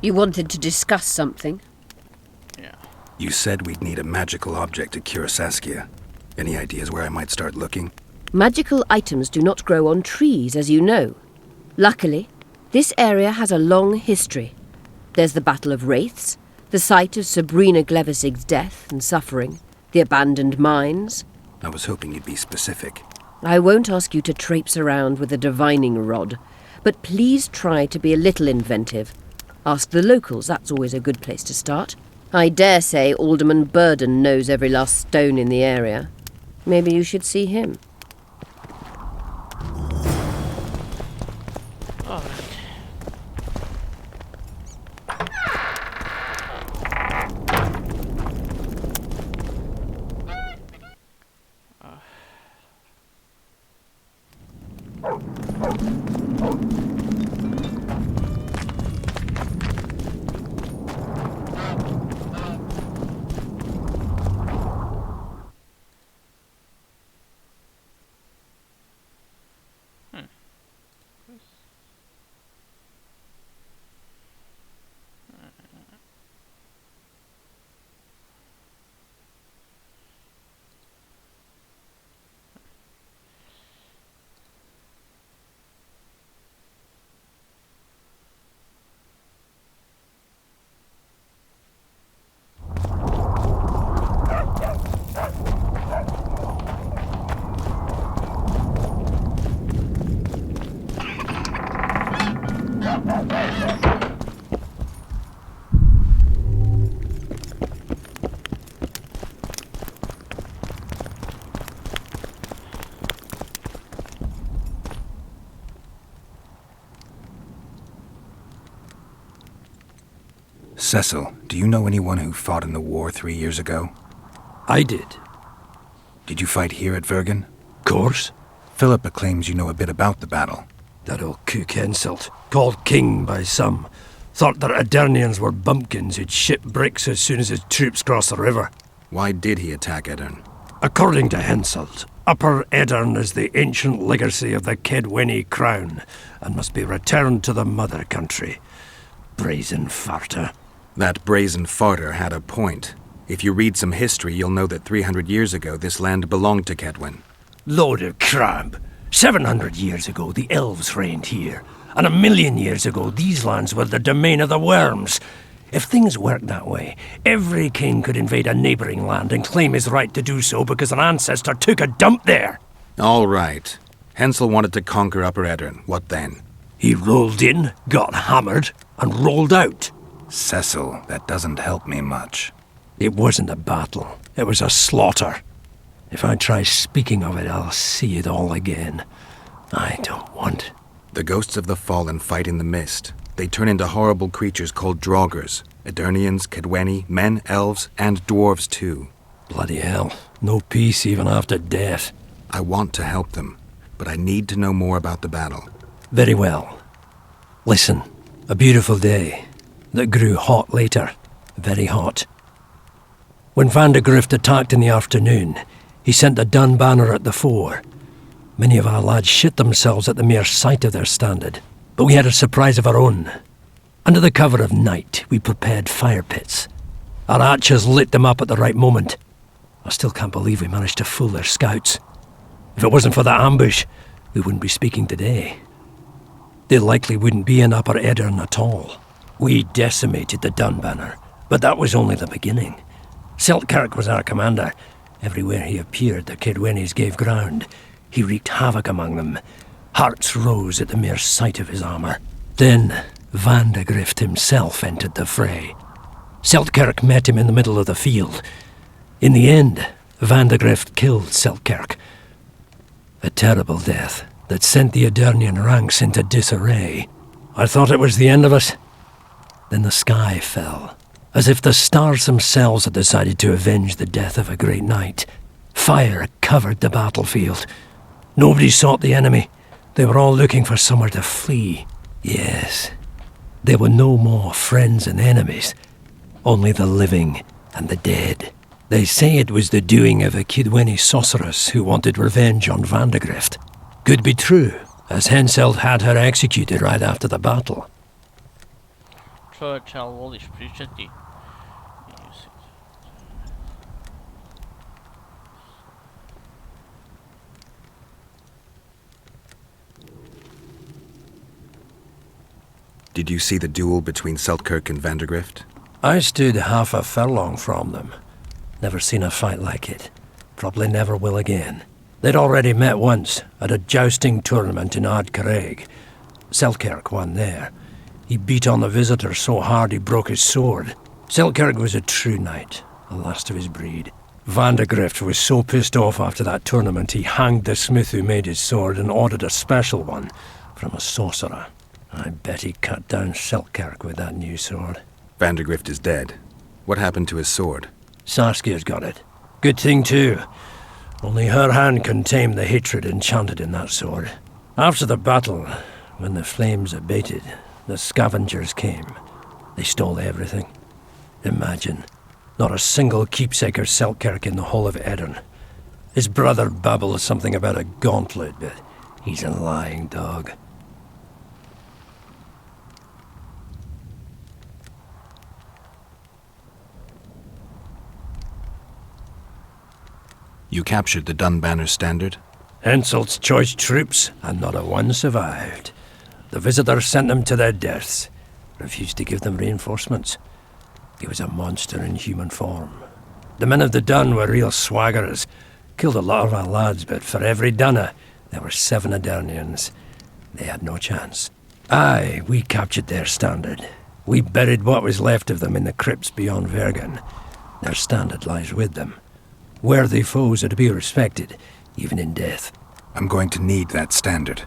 You wanted to discuss something? Yeah. You said we'd need a magical object to cure Saskia. Any ideas where I might start looking? Magical items do not grow on trees, as you know. Luckily, this area has a long history. There's the Battle of Wraiths, the site of Sabrina Glevisig's death and suffering, the abandoned mines. I was hoping you'd be specific. I won't ask you to traipse around with a divining rod, but please try to be a little inventive. Ask the locals, that's always a good place to start. I dare say Alderman Burden knows every last stone in the area. Maybe you should see him. Cecil, do you know anyone who fought in the war 3 years ago? I did. Did you fight here at Vergen? Course. Philippa claims you know a bit about the battle. That old cook insult, called king by some, thought that Adernians were bumpkins who'd ship bricks as soon as his troops crossed the river. Why did he attack Edern? According to Henselt, Upper Edern is the ancient legacy of the Kedwenny crown and must be returned to the mother country. Brazen farter. That brazen farter had a point. If you read some history, you'll know that 300 years ago this land belonged to Kedwen. Load of crab. 700 years ago the elves reigned here, and 1,000,000 years ago these lands were the domain of the worms. If things worked that way, every king could invade a neighbouring land and claim his right to do so because an ancestor took a dump there. All right. Hensel wanted to conquer Upper Edern. What then? He rolled in, got hammered, and rolled out. Cecil, that doesn't help me much. It wasn't a battle. It was a slaughter. If I try speaking of it, I'll see it all again. I don't want. The ghosts of the fallen fight in the mist. They turn into horrible creatures called Draugrs. Eternians, Kedwenny, men, elves, and dwarves too. Bloody hell. No peace even after death. I want to help them, but I need to know more about the battle. Very well. Listen, a beautiful day that grew hot later. Very hot. When Van de Grift attacked in the afternoon, he sent a dun banner at the fore. Many of our lads shit themselves at the mere sight of their standard, but we had a surprise of our own. Under the cover of night, we prepared fire pits. Our archers lit them up at the right moment. I still can't believe we managed to fool their scouts. If it wasn't for that ambush, we wouldn't be speaking today. They likely wouldn't be in Upper Edern at all. We decimated the dun banner, but that was only the beginning. Seltkirk was our commander. Everywhere he appeared, the Kedwennies gave ground. He wreaked havoc among them. Hearts rose at the mere sight of his armour. Then Van de Grift himself entered the fray. Seltkirk met him in the middle of the field. In the end, Van de Grift killed Seltkirk. A terrible death that sent the Adernian ranks into disarray. I thought it was the end of us. Then the sky fell, as if the stars themselves had decided to avenge the death of a great knight. Fire covered the battlefield. Nobody sought the enemy. They were all looking for somewhere to flee. Yes, there were no more friends and enemies, only the living and the dead. They say it was the doing of a Kedwenny sorceress who wanted revenge on Van de Grift. Could be true, as Henselt had her executed right after the battle. Čovječe, ali voliš pričati? Did you see the duel between Seltkirk and Vandergrift? I stood half a furlong from them. Never seen a fight like it. Probably never will again. They'd already met once, at a jousting tournament in Ardcarreg. Seltkirk won there. He beat on the visitor so hard he broke his sword. Seltkirk was a true knight, the last of his breed. Vandergrift was so pissed off after that tournament he hanged the smith who made his sword and ordered a special one from a sorcerer. I bet he cut down Seltkirk with that new sword. Vandergrift is dead. What happened to his sword? Saskia's got it. Good thing too. Only her hand can tame the hatred enchanted in that sword. After the battle, when the flames abated, the scavengers came. They stole everything. Imagine, not a single keepsake or Seltkirk in the whole of Edirn. His brother babbles something about a gauntlet, but he's a lying dog. You captured the Dunbanner standard? Henselt's choice troops, and not a one survived. The visitors sent them to their deaths. Refused to give them reinforcements. He was a monster in human form. The men of the Dun were real swaggerers. Killed a lot of our lads, but for every Dunner, there were 7 Adernians. They had no chance. Aye, we captured their standard. We buried what was left of them in the crypts beyond Vergen. Their standard lies with them. Worthy foes are to be respected, even in death. I'm going to need that standard.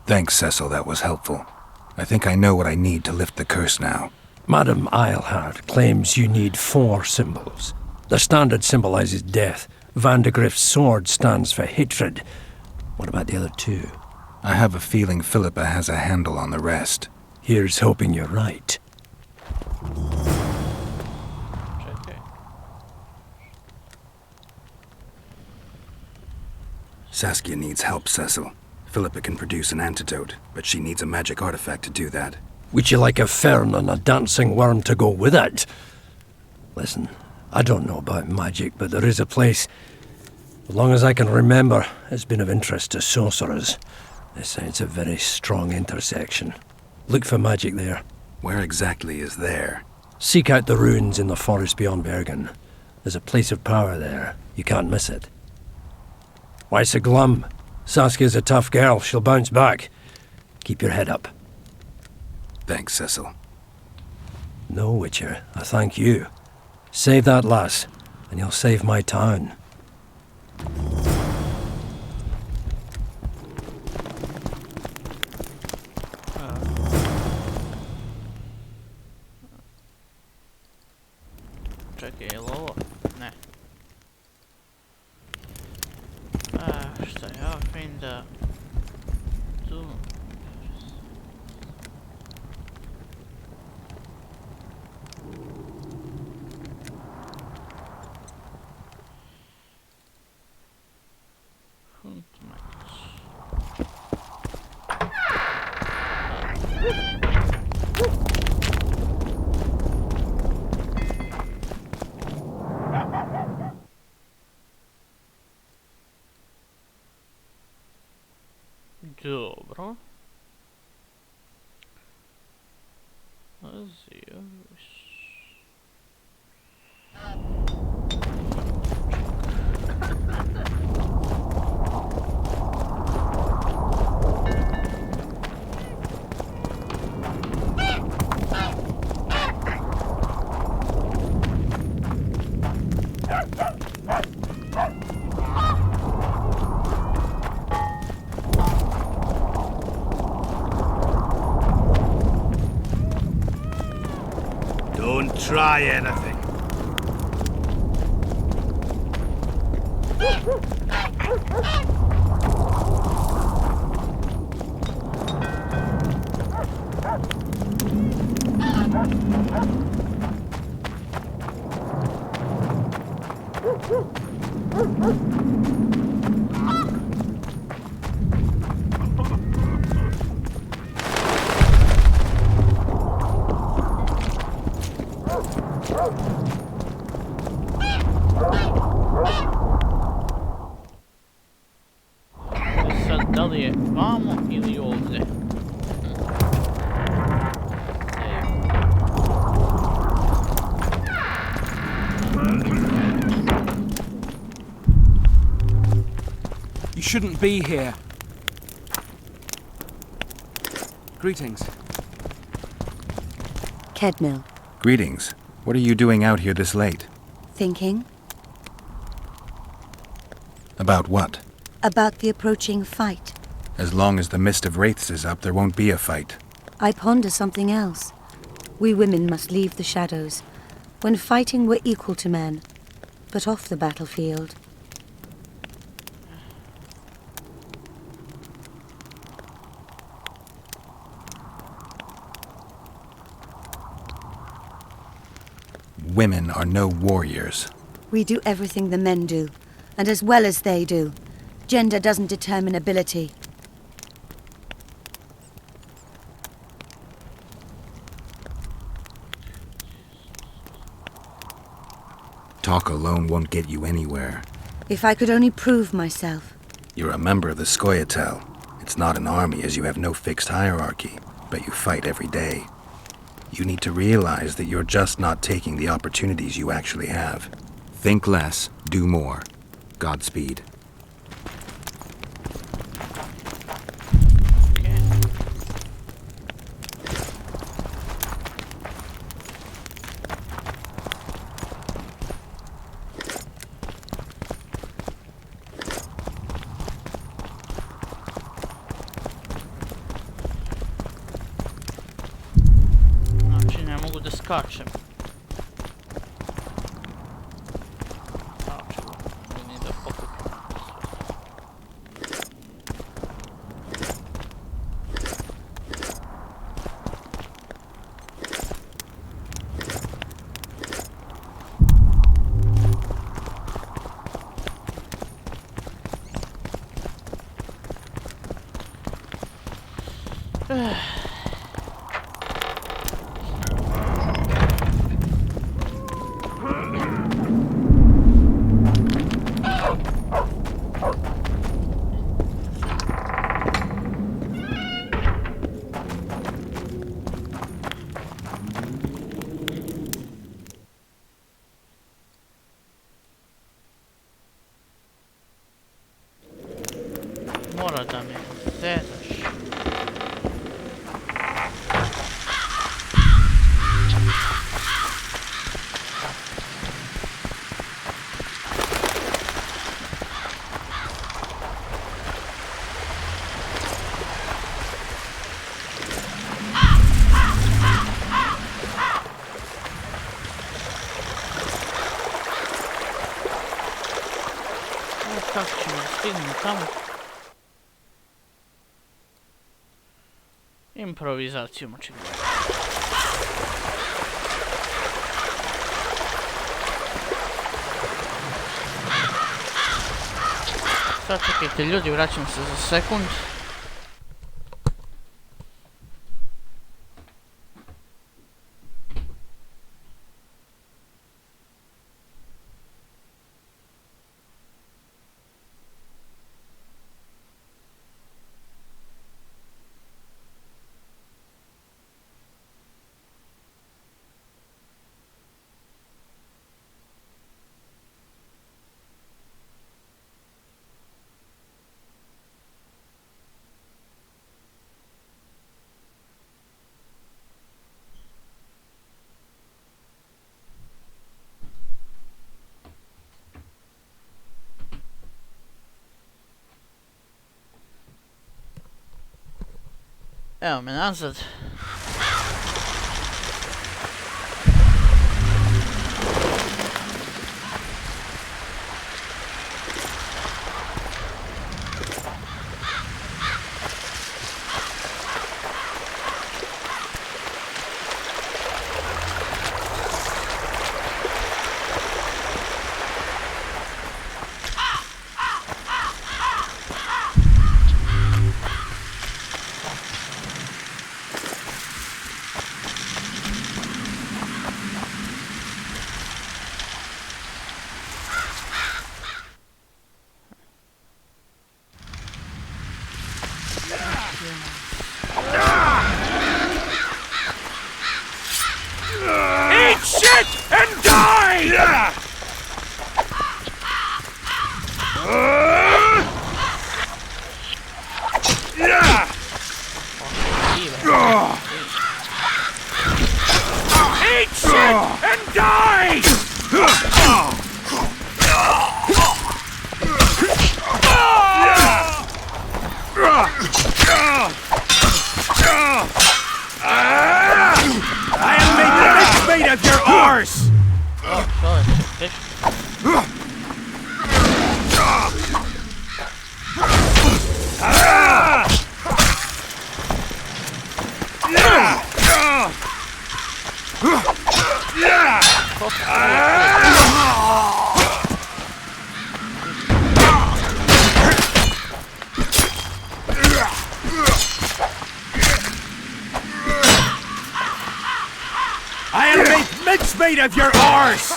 Thanks, Cecil, that was helpful. I think I know what I need to lift the curse now. Madame Eilhard claims you need 4 symbols. The standard symbolizes death. Vandergrift's sword stands for hatred. What about the other 2? I have a feeling Philippa has a handle on the rest. Here's hoping you're right. Čekaj. Saskia needs help, Cecil. Philippa can produce an antidote, but she needs a magic artifact to do that. Would you like a fern and a dancing worm to go with it? Listen, I don't know about magic, but there is a place, as long as I can remember, it's been of interest to sorcerers. They say it's a very strong intersection. Look for magic there. Where exactly is there? Seek out the ruins in the forest beyond Bergen. There's a place of power there. You can't miss it. Why so glum? Saskia's a tough girl. She'll bounce back. Keep your head up. Thanks, Cecil. No, Witcher. I thank you. Save that lass, and you'll save my town. Čekaj, je li ovo? Ne. Šta ja vidim da... Tu... Dobro. Aziješ. Don't try anything. li je vamo ili ovdje. You shouldn't be here. Greetings. Kedmill. Greetings. What are you doing out here this late? Thinking About what? about the approaching fight. As long as the mist of wraiths is up, there won't be a fight. I ponder something else. We women must leave the shadows. When fighting, we're equal to men, but off the battlefield. Women are no warriors. We do everything the men do, and as well as they do. Gender doesn't determine ability. Talk alone won't get you anywhere. If I could only prove myself. You're a member of the Skoyatel. It's not an army, as you have no fixed hierarchy, but you fight every day. You need to realize that you're just not taking the opportunities you actually have. Think less, do more. Godspeed. Znači ne mogu da skačem. Znači, ni da pokupim. Mora da mi zezaš. Kako ćemo stignuti tamo? Improvizacijom očigledno. Sad čekajte ljudi, vraćam se za sekund. Evo me nazad. made of your arse!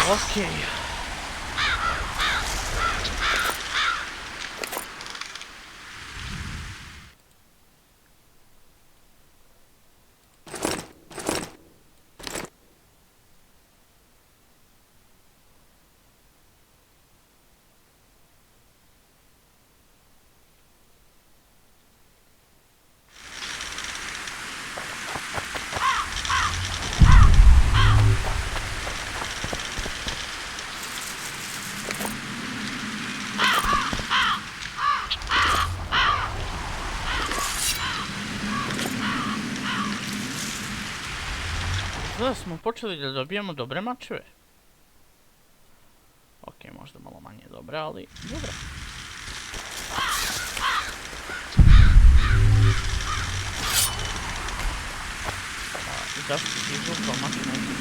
Okej. Sada smo počeli da dobijemo dobre mačeve. Ok, možda malo manje dobre, ali dobre. I zašto si izvukao mače najbolji?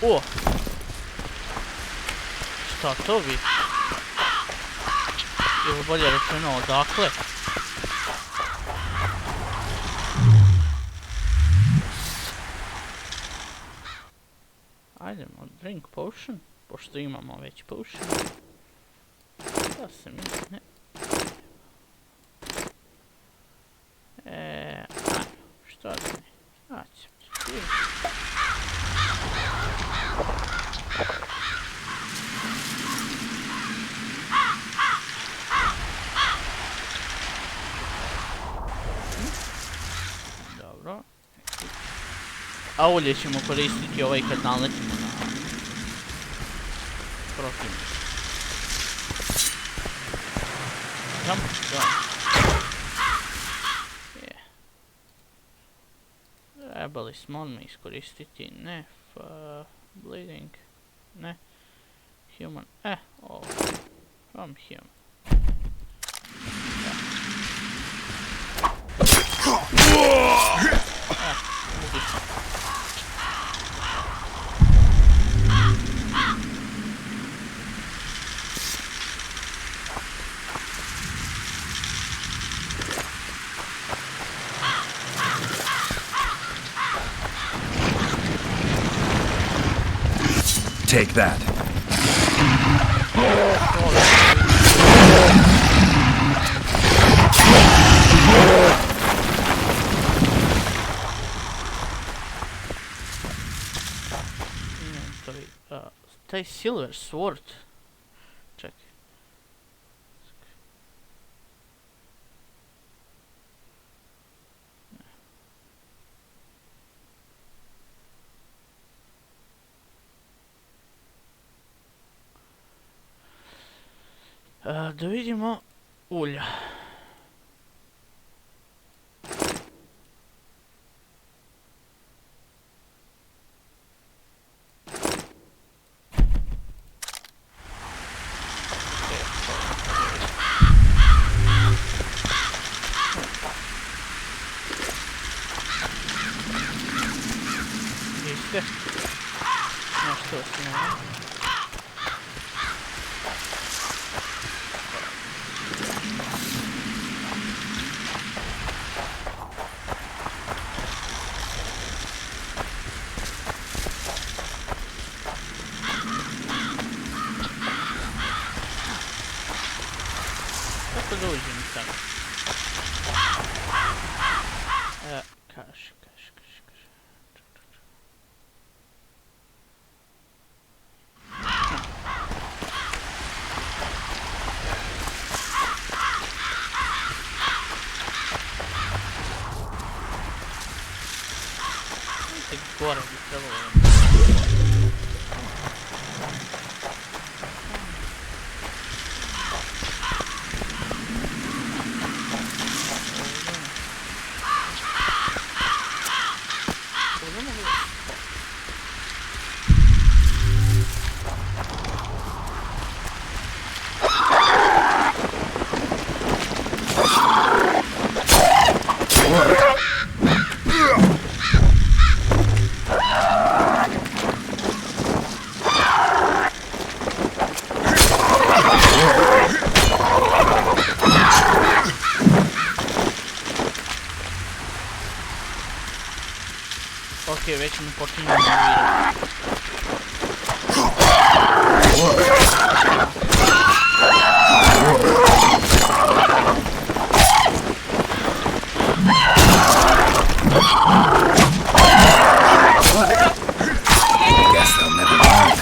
O! Šta to vidi? Ili bolje rečeno, odakle? Ajdemo, drink potion, pošto imamo već potion. Da se mi ne... ajmo, šta da ne? Znači, dobro. A ulje ćemo koristiti ovaj kad naletimo na protivnika. Jump, jump. Trebali smo odmah iskoristiti, ne, bleeding, ne, human, ovo, from human. Ubici. Take that. Taj silver sword. Čekaj. Da vidimo ulja. Viste? Nešto osnovno. Kako da uđem sada? Kaš. se gore bi trebalo. Ok, već mi počinju nervirati. Guess they'll never learn.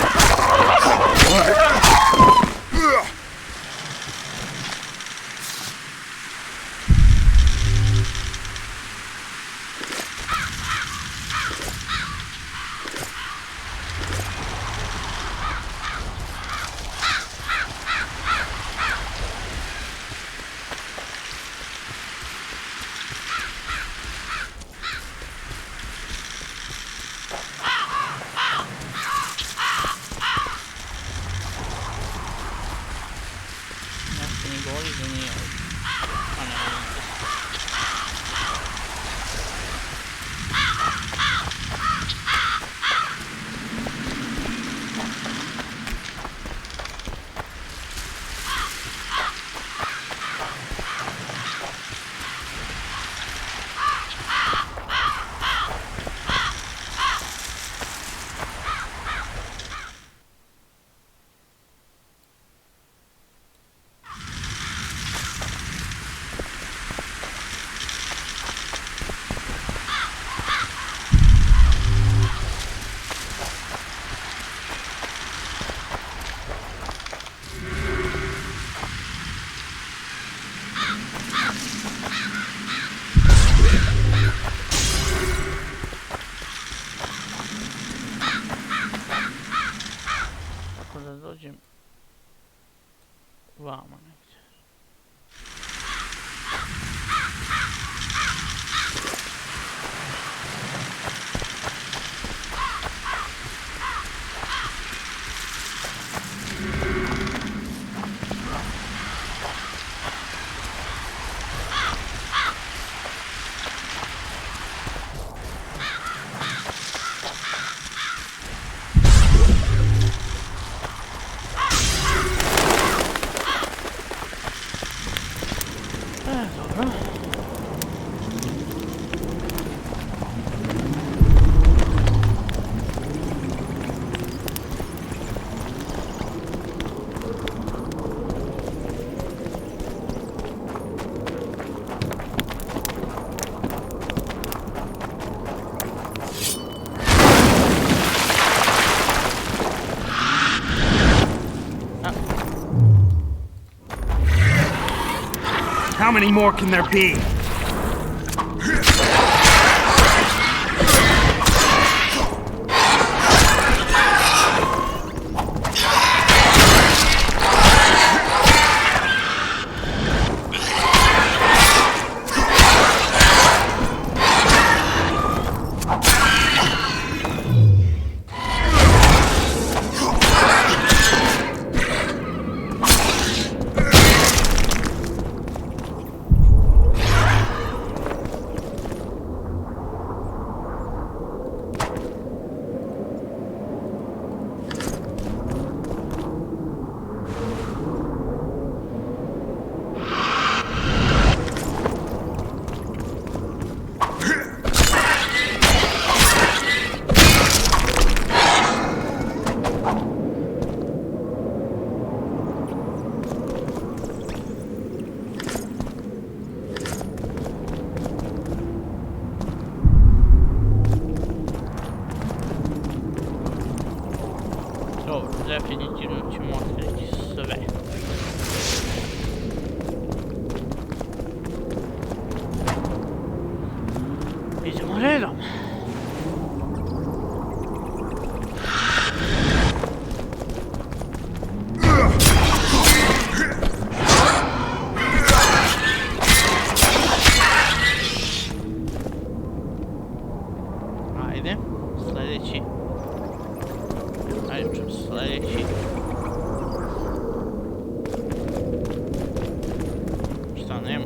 Vamo negdje. How many more can there be? Definitivno ćemo otkriti sve. Idemo redom. Ajde, sljedeći. Ajde, sljedeći. Šta nema?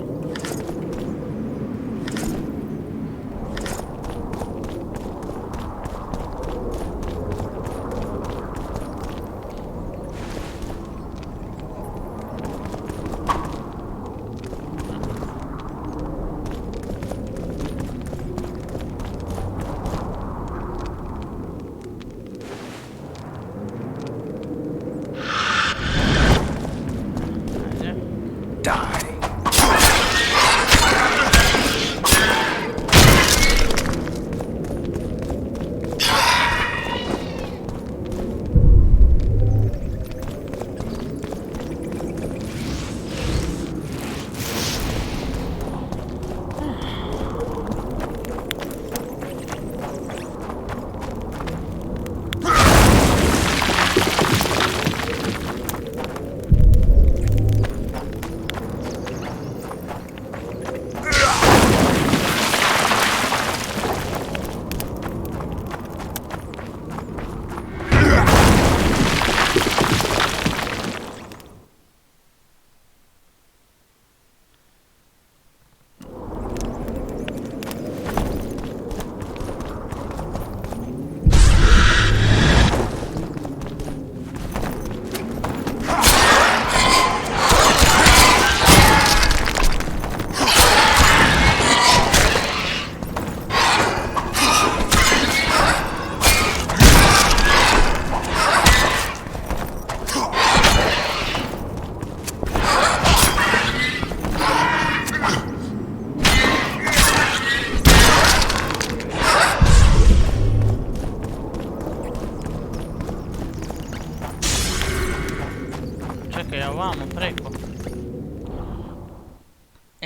Vamo preko.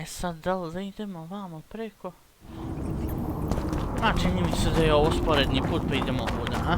Sad da li da idemo vamo preko? Čini mi se da je ovo sporedni put pa idemo ovuda, a?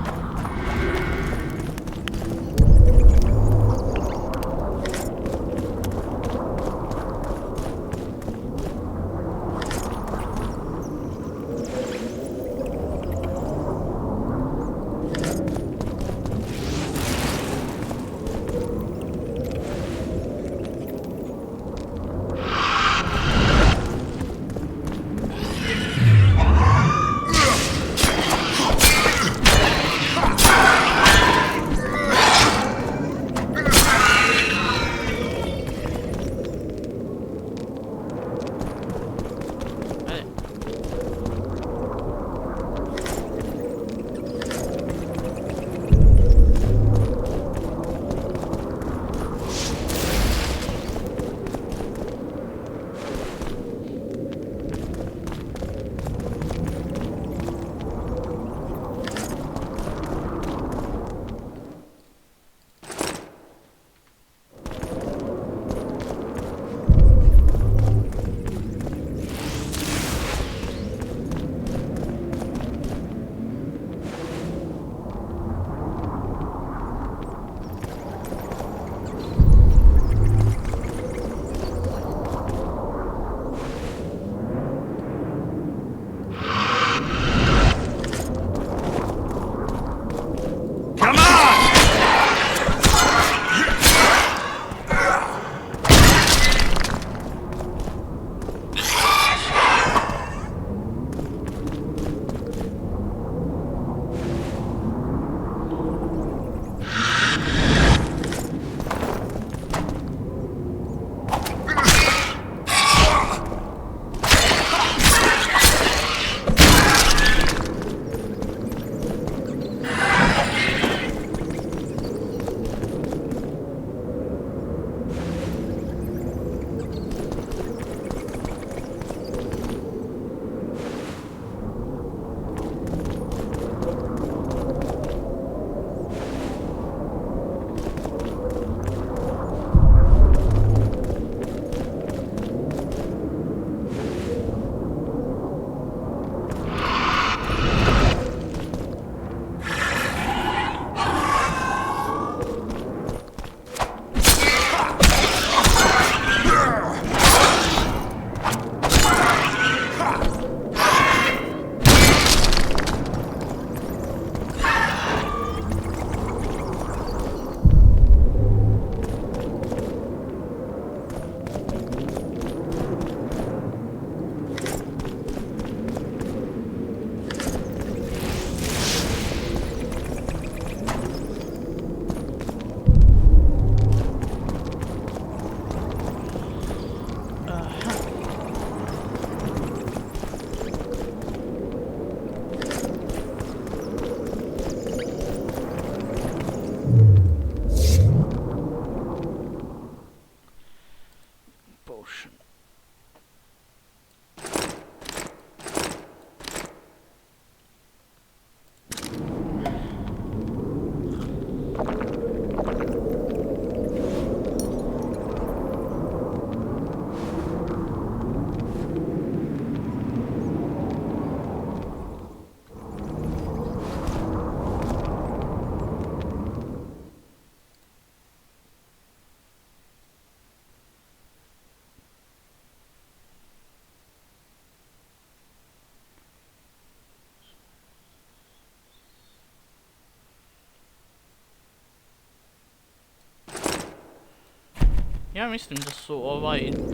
Ja mislim da su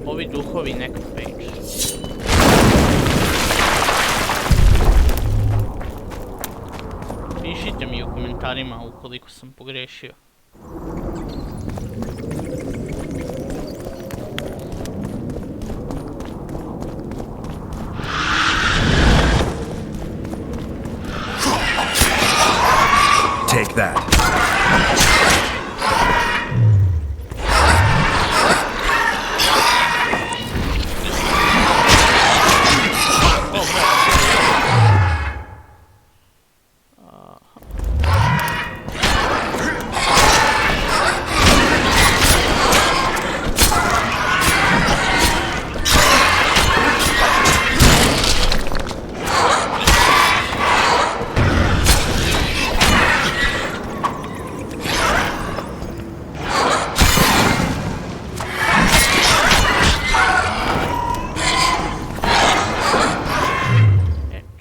ovi duhovi neka page. Pišite mi u komentarima ukoliko sam pogrešio. Take that.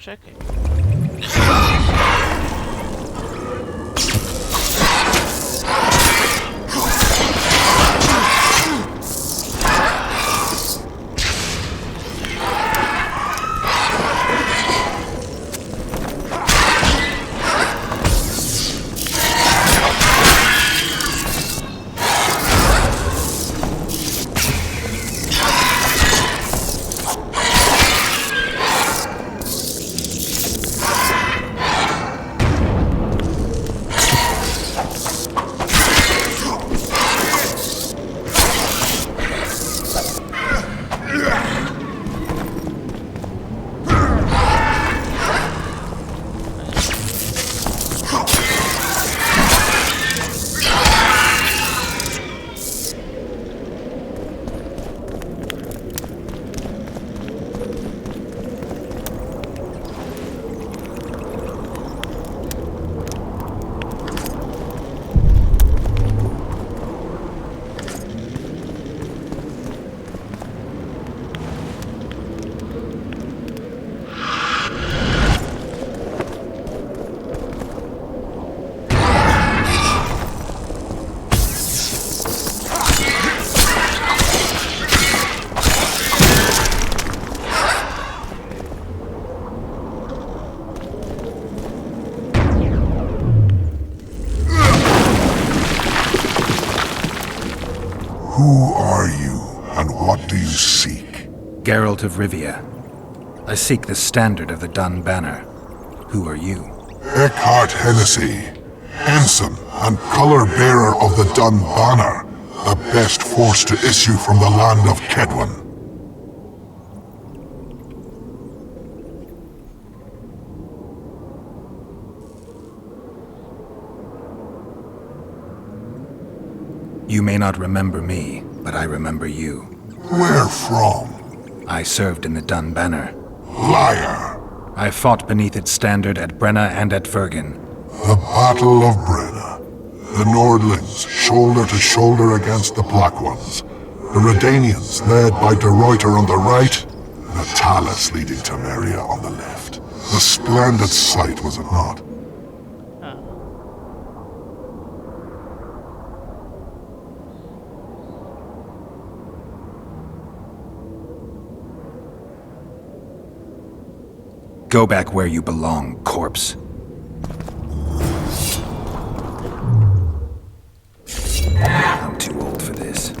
Čekaj. Who are you, and what do you seek? Geralt of Rivije. I seek the standard of the Dun Banner. Who are you? Eckhart Hennessy, ensign and color-bearer of the Dun Banner, the best force to issue from the land of Kedwen. You may not remember me, but I remember you. Where from? I served in the Dun Banner. Liar! I fought beneath its standard at Brenna and at Vergen. The Battle of Brenna. The Nordlings, shoulder to shoulder against the Black Ones. The Redanians, led by De Ruyter on the right, and Talus leading Temeria on the left. A splendid sight, was it not? Go back where you belong, corpse. I'm too old for this.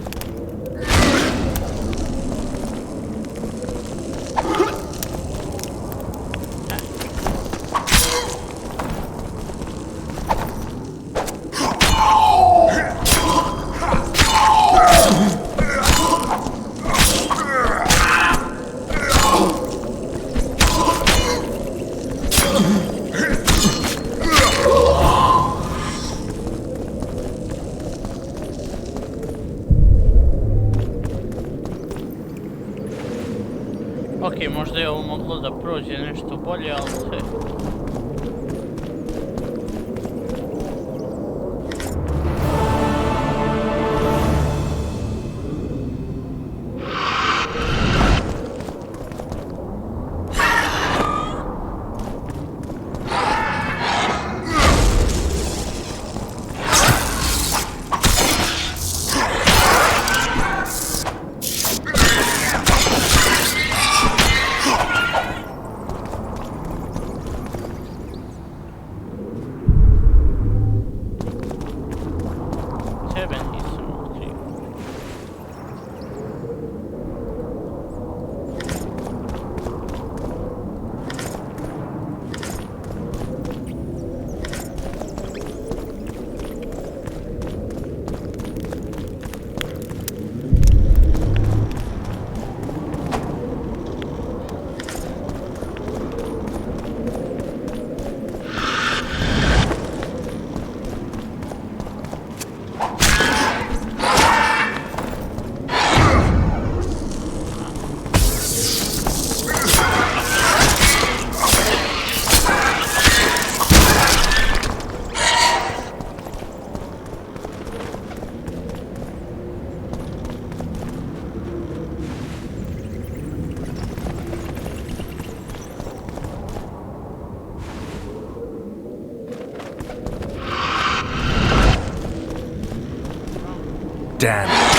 Ok, možda je ovo moglo da prođe nešto bolje, ali sve. Damn it.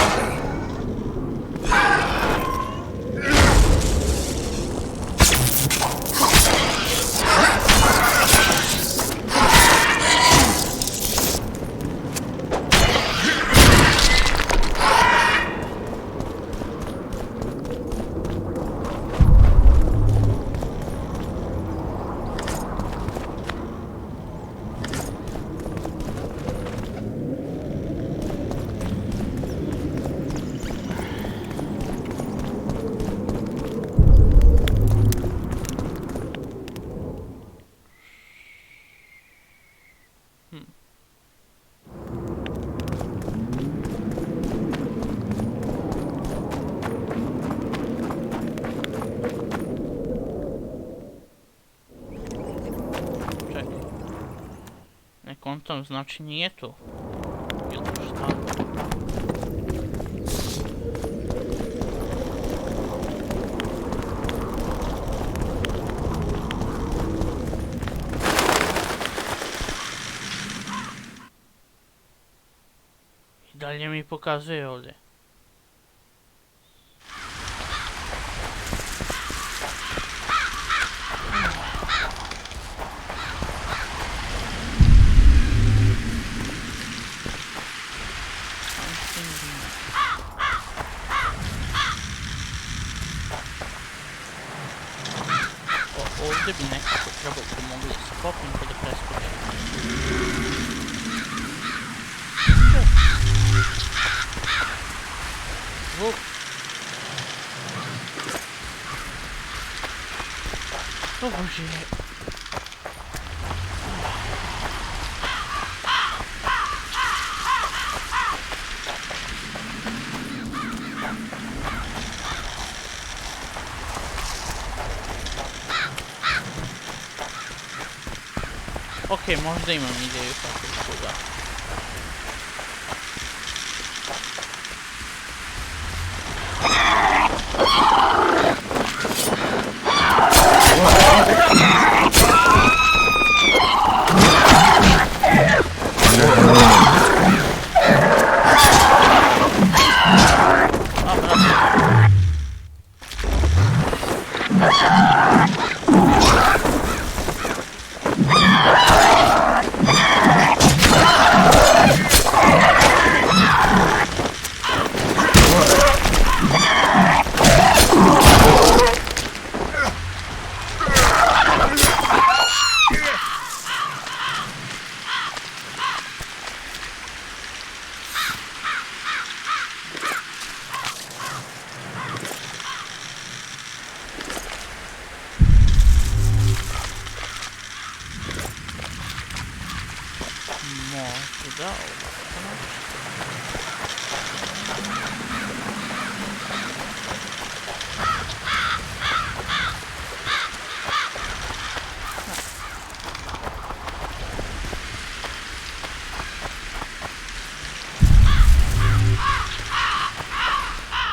Kontam, znači nije tu. Ili šta? I dalje mi pokazuje ovdje. Ovdje bi nekako trebalo pomogli sa popim kada preskočim. Zvuk. O Bože. Okej, možda imam ideju kako to da.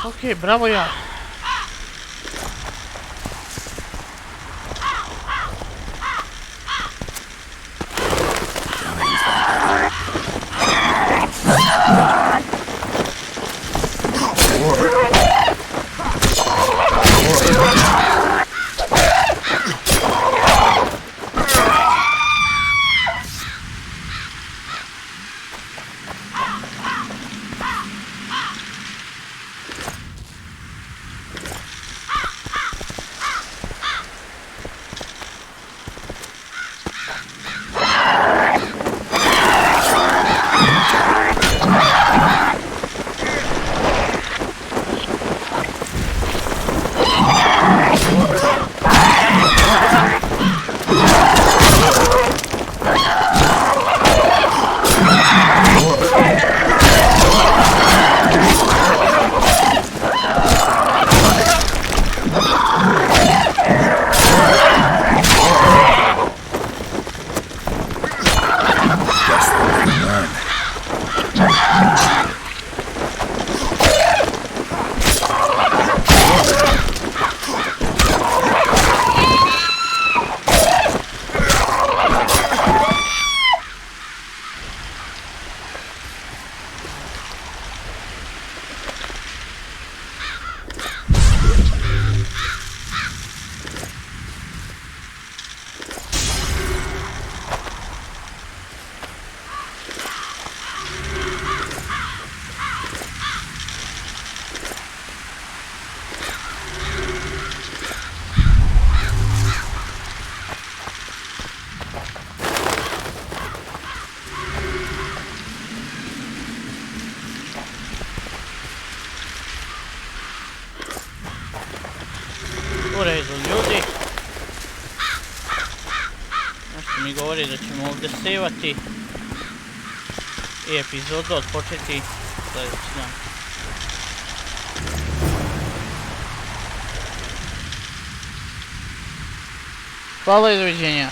Okej, brawo ja. govori da ćemo ovdje sevati i epizodu odpočeti sljedeći dan. Hvala i doviđenja.